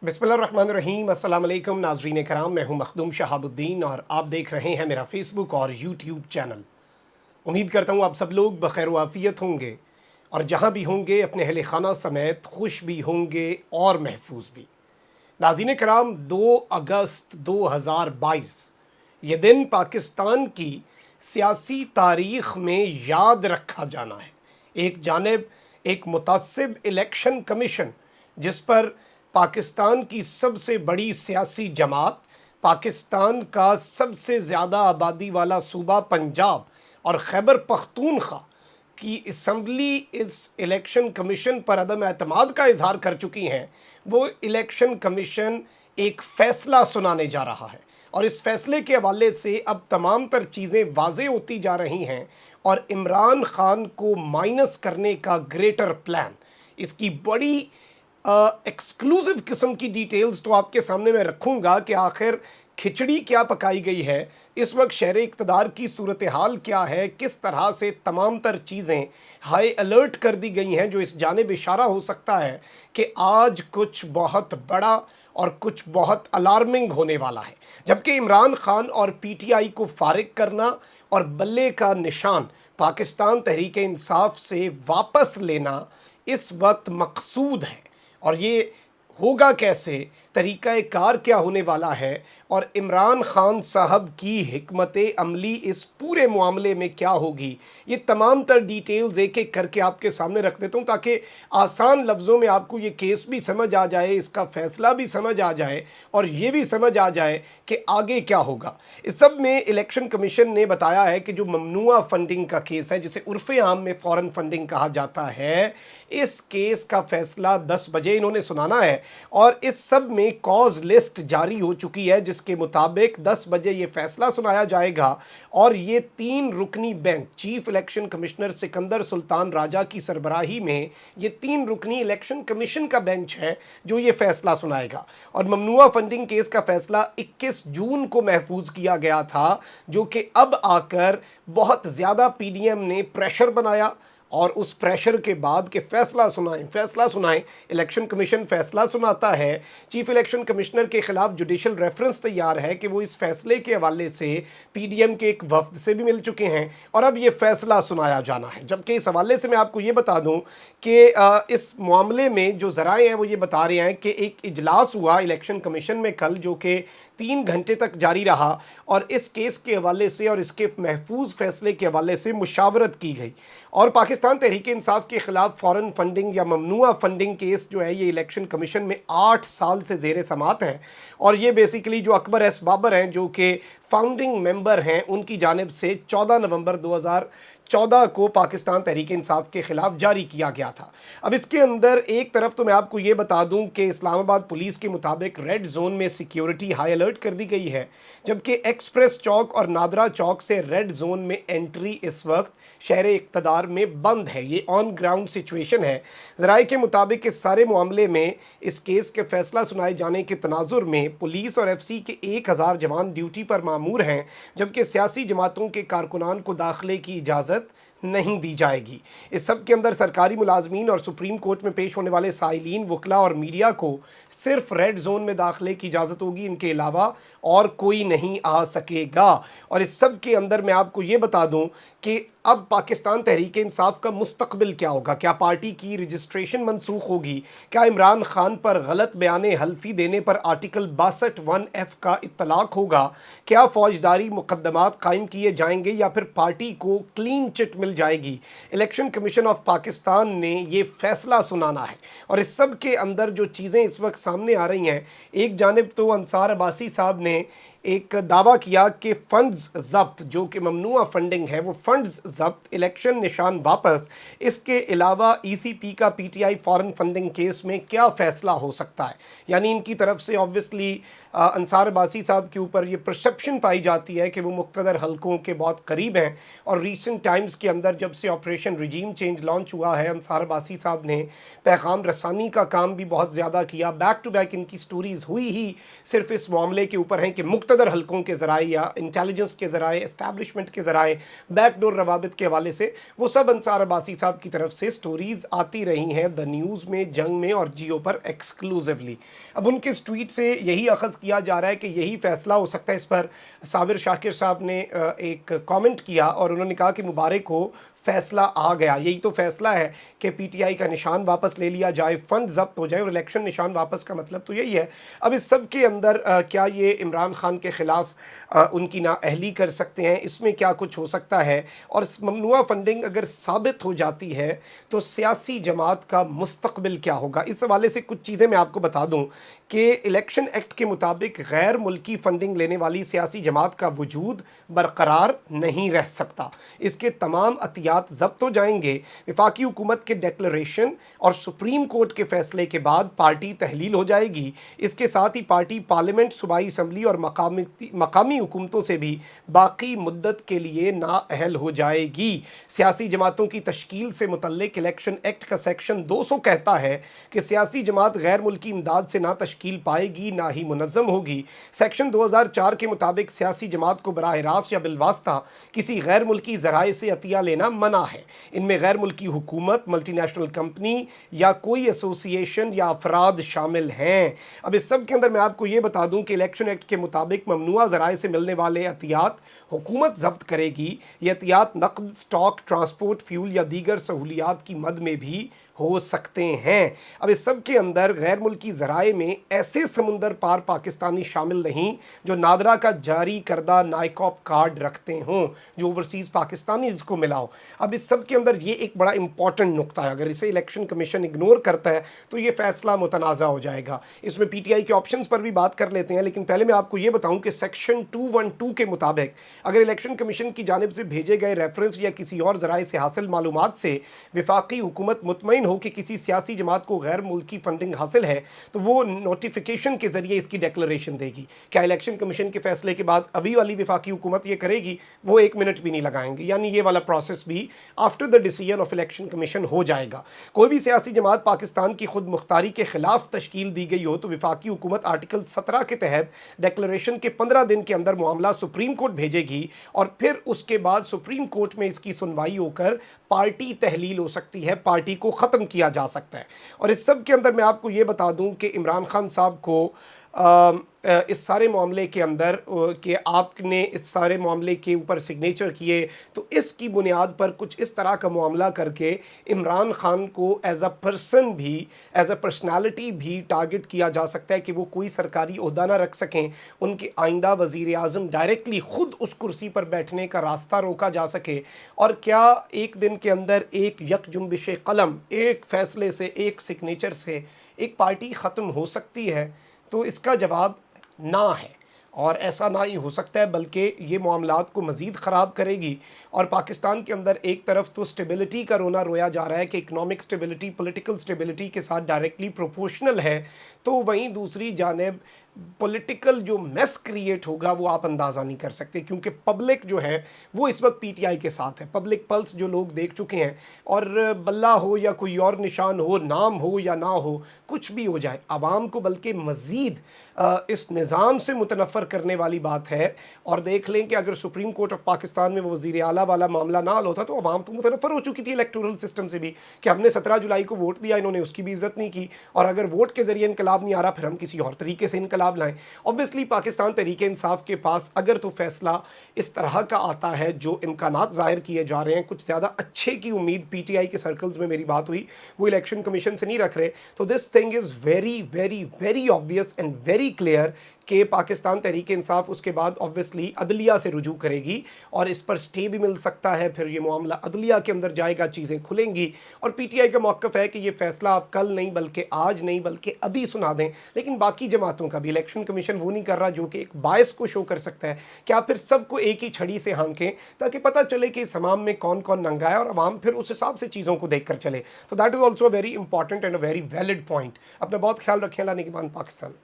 बिस्मिल्लाहिर्रहमानिर्रहीम। अस्सलाम वालेकुम नाज़रीन कराम, मैं हूं मखदूम शहाबुद्दीन और आप देख रहे हैं मेरा फेसबुक और यूट्यूब चैनल। उम्मीद करता हूं आप सब लोग बखैर व आफ़ियत होंगे और जहां भी होंगे अपने अहले खाना समेत खुश भी होंगे और महफूज भी। नाज़रीन कराम, 2 अगस्त 2022 ये दिन पाकिस्तान की सियासी तारीख़ में याद रखा जाना है। एक जानिब एक मुतअस्सिब इलेक्शन कमीशन जिस पर पाकिस्तान की सबसे बड़ी सियासी जमात, पाकिस्तान का सबसे ज़्यादा आबादी वाला सूबा पंजाब और खैबर पख्तूनख्वा की असम्बली इस इलेक्शन कमीशन पर अदम एतमाद का इजहार कर चुकी हैं। वो इलेक्शन कमीशन एक फ़ैसला सुनाने जा रहा है और इस फैसले के हवाले से अब तमाम तर चीज़ें वाज़े होती जा रही हैं और इमरान खान को माइनस करने का ग्रेटर प्लान, इसकी बड़ी एक्सक्लूसिव किस्म की डिटेल्स तो आपके सामने मैं रखूँगा कि आखिर खिचड़ी क्या पकाई गई है, इस वक्त शहर इक़्तिदार की सूरत हाल क्या है, किस तरह से तमाम तर चीज़ें हाई अलर्ट कर दी गई हैं, जो इस जानिब इशारा हो सकता है कि आज कुछ बहुत बड़ा और कुछ बहुत अलार्मिंग होने वाला है। जबकि इमरान खान और पीटीआई को फारिग करना और बल्ले का निशान पाकिस्तान तहरीक इंसाफ से वापस लेना इस वक्त मकसूद है। और ये होगा कैसे, तरीक़ा कार क्या होने वाला है और इमरान खान साहब की हिकमत अमली इस पूरे मामले में क्या होगी, ये तमाम तर डिटेल्स एक एक करके आपके सामने रख देता हूँ ताकि आसान लफ्ज़ों में आपको ये केस भी समझ आ जाए, इसका फ़ैसला भी समझ आ जाए और ये भी समझ आ जाए कि आगे क्या होगा। इस सब में इलेक्शन कमीशन ने बताया है कि जो ममनुआ फंडिंग का केस है, जिसे उर्फ़े आम में फ़ॉरेन फंडिंग कहा जाता है, इस केस का फ़ैसला 10 बजे इन्होंने सुनाना है और इस सब में कॉज लिस्ट जारी हो चुकी है जिसके मुताबिक 10 बजे ये फैसला सुनाया जाएगा और ये 3 रुकनी bench, chief election commissioner Sikandar Sultan Raja की सरबराही में ये 3 रुकनी इलेक्शन कमीशन का बेंच है जो ये फैसला सुनाएगा। और ममनुआ फंडिंग केस का फैसला 21 जून को महफूज किया गया था, जो कि अब आकर बहुत ज़्यादा पीडीएम ने प्रेशर बनाया और उस प्रेशर के बाद कि फ़ैसला सुनाएं, इलेक्शन कमीशन फ़ैसला सुनाता है। चीफ इलेक्शन कमिश्नर के ख़िलाफ़ जुडिशल रेफरेंस तैयार है कि वो इस फ़ैसले के हवाले से पीडीएम के एक वफ़द से भी मिल चुके हैं और अब ये फ़ैसला सुनाया जाना है। जबकि इस हवाले से मैं आपको ये बता दूं कि इस मामले में जो ज़राए हैं वो ये बता रहे हैं कि एक इजलास हुआ इलेक्शन कमीशन में कल, जो कि 3 घंटे तक जारी रहा और इस केस के हवाले से और इसके महफूज फ़ैसले के हवाले से मुशावरत की गई। और पाकिस्तान तहरीक इंसाफ के ख़िलाफ़ फ़ॉरेन फंडिंग या ममनुआ फंडिंग केस जो है ये इलेक्शन कमीशन में 8 साल से ज़ेर समात है और ये बेसिकली जो अकबर एस बाबर हैं, जो कि फाउंडिंग मेंबर हैं, उनकी जानिब से 14 नवंबर 2014 को पाकिस्तान तहरीक इंसाफ के ख़िलाफ़ जारी किया गया था। अब इसके अंदर एक तरफ तो मैं आपको ये बता दूं कि इस्लामाबाद पुलिस के मुताबिक रेड जोन में सिक्योरिटी हाई अलर्ट कर दी गई है, जबकि एक्सप्रेस चौक और नादरा चौक से रेड जोन में एंट्री इस वक्त शहर इक़्तिदार में बंद है। ये ऑन ग्राउंड सिचुएशन है। ज़राए के मुताबिक इस सारे मामले में इस केस के फ़ैसला सुनाए जाने के तनाजुर में पुलिस और एफसी के 1000 जवान ड्यूटी पर मामूर हैं, जबकि सियासी जमातों के कारकुनान को दाखिले की इजाज़त नहीं दी जाएगी। इस सब के अंदर सरकारी मुलाजमीन और सुप्रीम कोर्ट में पेश होने वाले साइलीन, वकला और मीडिया को सिर्फ रेड जोन में दाखिले की इजाज़त होगी, इनके अलावा और कोई नहीं आ सकेगा। और इस सब के अंदर मैं आपको ये बता दूं कि अब पाकिस्तान तहरीक इंसाफ का मुस्तकबिल क्या होगा। क्या पार्टी की रजिस्ट्रेशन मनसूख होगी? क्या इमरान खान पर गलत बयाने हल्फी देने पर आर्टिकल 62(1)(f) का इत्तलाक होगा? क्या फौजदारी मुकदमात कायम किए जाएंगे या फिर पार्टी को क्लीन चिट मिल जाएगी? इलेक्शन कमीशन ऑफ पाकिस्तान ने ये फैसला सुनाना है और इस सब के अंदर जो चीज़ें इस वक्त सामने आ रही हैं, एक जानिब तो अंसार अब्बासी साहब ने एक दावा किया कि फ़ंड्स ज़ब्त, जो कि ममनुआ फंडिंग है, वो फ़ंड्स ज़ब्त, इलेक्शन निशान वापस। इसके अलावा ईसीपी का पीटीआई फ़ॉरेन फंडिंग केस में क्या फ़ैसला हो सकता है। यानी इनकी तरफ से ऑब्वियसली अंसार अब्बासी साहब के ऊपर ये परसेप्शन पाई जाती है कि वो मुक़्तदर हलकों के बहुत करीब हैं और रीसेंट टाइम्स के अंदर जब से ऑपरेशन रिजीम चेंज लॉन्च हुआ है, अंसार अब्बासी साहब ने पैगाम रसानी का काम भी बहुत ज़्यादा किया। बैक टू बैक इनकी स्टोरीज़ हुई ही सिर्फ इस मामले के ऊपर हैं कि मुक़्तदर मुख्तदर हलकों के ज़राए या इंटेलिजेंस के ज़राए, इस्टेब्लिशमेंट के ज़राए, बैकडोर रवाबित के हवाले से वो सब अंसार अब्बासी साहब की तरफ से स्टोरीज़ आती रही हैं द न्यूज़ में, जंग में और जियो पर एक्सक्लूसिवली। अब उनके इस ट्वीट से यही अखज़ किया जा रहा है कि यही फ़ैसला हो सकता है। इस पर साबिर शाकिर साहब ने एक कमेंट किया और उन्होंने कहा कि मुबारक हो, फ़ैसला आ गया। यही तो फ़ैसला है कि पीटीआई का निशान वापस ले लिया जाए, फ़ंड ज़ब्त हो जाए और इलेक्शन निशान वापस का मतलब तो यही है। अब इस सब के अंदर क्या ये इमरान खान के ख़िलाफ़ उनकी नाअहली कर सकते हैं, इसमें क्या कुछ हो सकता है? और ममनुआ फ़ंडिंग अगर साबित हो जाती है तो सियासी जमात का मुस्तक़बिल क्या होगा? इस हवाले से कुछ चीज़ें मैं आपको बता दूँ कि इलेक्शन एक्ट के मुताबिक गैर मुल्की फ़ंडिंग लेने वाली सियासी जमात का वजूद बरकरार नहीं रह सकता। इसके तमाम अतियात ज़ब्त हो जाएंगे। वफाकी हुकूमत के डिक्लेरेशन और सुप्रीम कोर्ट के फ़ैसले के बाद पार्टी तहलील हो जाएगी। इसके साथ ही पार्टी पार्लियामेंट, सूबाई असम्बली और मकामी हुकूमतों से भी बाकी मुद्दत के लिए नाअहल हो जाएगी। सियासी जमातों की तश्कील से मुतल्लिक इलेक्शन एक्ट का सेक्शन 200 कहता है कि सियासी जमात गैर मुल्की इमदाद से ना तश्कील पाएगी ना ही मुनज़्ज़म होगी। सेक्शन 2004 के मुताबिक सियासी जमात को बराह रास्त या बिलवास्ता किसी गैर मुल्की ज़राए से अतिया लेना मना है। इनमें गैर मुल्की हुकूमत, मल्टी नेशनल कंपनी या कोई एसोसिएशन या अफराद शामिल हैं। अब इस सब के अंदर मैं आपको ये बता दूं कि इलेक्शन एक्ट के मुताबिक ममनुआ ज़राए से मिलने वाले अतियात हुकूमत ज़ब्त करेगी। ये अतियात नकद, स्टॉक, ट्रांसपोर्ट, फ्यूल या दीगर सहूलियात की मद में भी हो सकते हैं। अब इस सब के अंदर गैर मुल्की ज़राए में ऐसे समुंदर पार पाकिस्तानी शामिल नहीं जो नादरा का जारी करदा नाइकॉप कार्ड रखते हों, जो ओवरसीज़ पाकिस्तानी इसको मिला हो। अब इस सब के अंदर ये एक बड़ा इंपॉर्टेंट नुक्ता है, अगर इसे इलेक्शन कमीशन इग्नोर करता है तो ये फ़ैसला मुतनाज़ा हो जाएगा। इसमें पीटीआई के ऑप्शंस पर भी बात कर लेते हैं, लेकिन पहले मैं आपको ये बताऊँ कि सेक्शन 212 के मुताबिक अगर इलेक्शन कमीशन की जानिब से भेजे गए रेफरेंस या किसी और ज़राए से हासिल मालूमात से वफाकी हुकूमत मुतमईन हो कि किसी सियासी जमात को गैर मुल्की फंडिंग हासिल है तो वो नोटिफिकेशन के जरिए इसकी डिक्लेरेशन देगी। क्या इलेक्शन कमीशन के फैसले के बाद अभी वाली वफाकी हुकूमत ये करेगी? वो 1 मिनट भी नहीं लगाएंगे, यानी ये वाला प्रोसेस भी after the decision of election commission हो जाएगा। कोई भी सियासी जमात पाकिस्तान की खुद मुख्तारी के खिलाफ तश्कील दी गई हो तो वफाकी हुकूमत आर्टिकल 17 के तहत डिक्लेरेशन के 15 दिन के अंदर मामला सुप्रीम कोर्ट भेजेगी और फिर उसके बाद सुप्रीम कोर्ट में इसकी सुनवाई होकर पार्टी तहलील हो सकती है, पार्टी को ख़त्म किया जा सकता है। और इस सब के अंदर मैं आपको ये बता दूं कि इमरान खान साहब को इस सारे मामले के अंदर कि आपने इस सारे मामले के ऊपर सिग्नेचर किए तो इसकी बुनियाद पर कुछ इस तरह का मामला करके इमरान खान को एज अ पर्सन भी, एज अ पर्सनालिटी भी टारगेट किया जा सकता है कि वो कोई सरकारी ओहदा ना रख सकें, उनके आइंदा वज़ीर आज़म डायरेक्टली ख़ुद उस कुर्सी पर बैठने का रास्ता रोका जा सके। और क्या एक दिन के अंदर एक यकजुम्बिश कलम, एक फ़ैसले से, एक सिग्नेचर से एक पार्टी ख़त्म हो सकती है? तो इसका जवाब ना है, और ऐसा ना ही हो सकता है बल्कि ये मामलात को मज़ीद ख़राब करेगी। और पाकिस्तान के अंदर एक तरफ तो स्टेबिलिटी का रोना रोया जा रहा है कि इकनॉमिक स्टेबिलिटी पॉलिटिकल स्टेबिलिटी के साथ डायरेक्टली प्रोपोर्शनल है, तो वहीं दूसरी जानिब पॉलिटिकल जो मेस क्रिएट होगा वो आप अंदाज़ा नहीं कर सकते, क्योंकि पब्लिक जो है वो इस वक्त पीटीआई के साथ है। पब्लिक पल्स जो लोग देख चुके हैं, और बल्ला हो या कोई और निशान हो, नाम हो या ना हो, कुछ भी हो जाए, आवाम को बल्कि मज़ीद इस निज़ाम से मुतनफ़र करने वाली बात है। और देख लें कि अगर सुप्रीम कोर्ट ऑफ पाकिस्तान में वो वज़ीर आला वाला मामला ना हल होता तो आवाम तो मुतनफ़र हो चुकी थी इलेक्टोरल सिस्टम से भी, कि हमने 17 जुलाई को वोट दिया, इन्होंने उसकी भी इज़्ज़त नहीं की, और अगर वोट के ज़रिए इनकलाब नहीं आ रहा फिर हम किसी और तरीके से इनकलाब लाएँ। ऑब्वियसली पाकिस्तान तहरीक इंसाफ के पास अगर तो फ़ैसला इस तरह का आता है, जो इम्कानात ज़ाहिर किए जा रहे हैं, कुछ ज़्यादा अच्छे की उम्मीद पीटीआई के सर्कल्स में मेरी बात हुई, वो इलेक्शन कमीशन से नहीं रख रहे, तो this thing is very very very obvious and very clear कि पाकिस्तान तहरीक इंसाफ उसके बाद ऑब्वियसली अदलिया से रुजू करेगी और इस पर स्टे भी मिल सकता है। फिर ये मामला अदलिया के अंदर जाएगा, चीज़ें खुलेंगी, और पीटीआई का मौक़िफ़ है कि ये फ़ैसला आप कल नहीं बल्कि आज नहीं बल्कि अभी सुना दें। लेकिन बाकी जमातों का भी इलेक्शन कमीशन वो नहीं कर रहा जो कि एक बायस को शो कर सकता है कि आप फिर सबको एक ही छड़ी से हाँकें ताकि पता चले कि इस हमाम में कौन कौन नंगा है और अवाम फिर उस हिसाब से चीज़ों को देख कर चले। तो that is also a very important and a very valid point. अपना बहुत ख्याल रखें। अल्लाह निगहबान पाकिस्तान।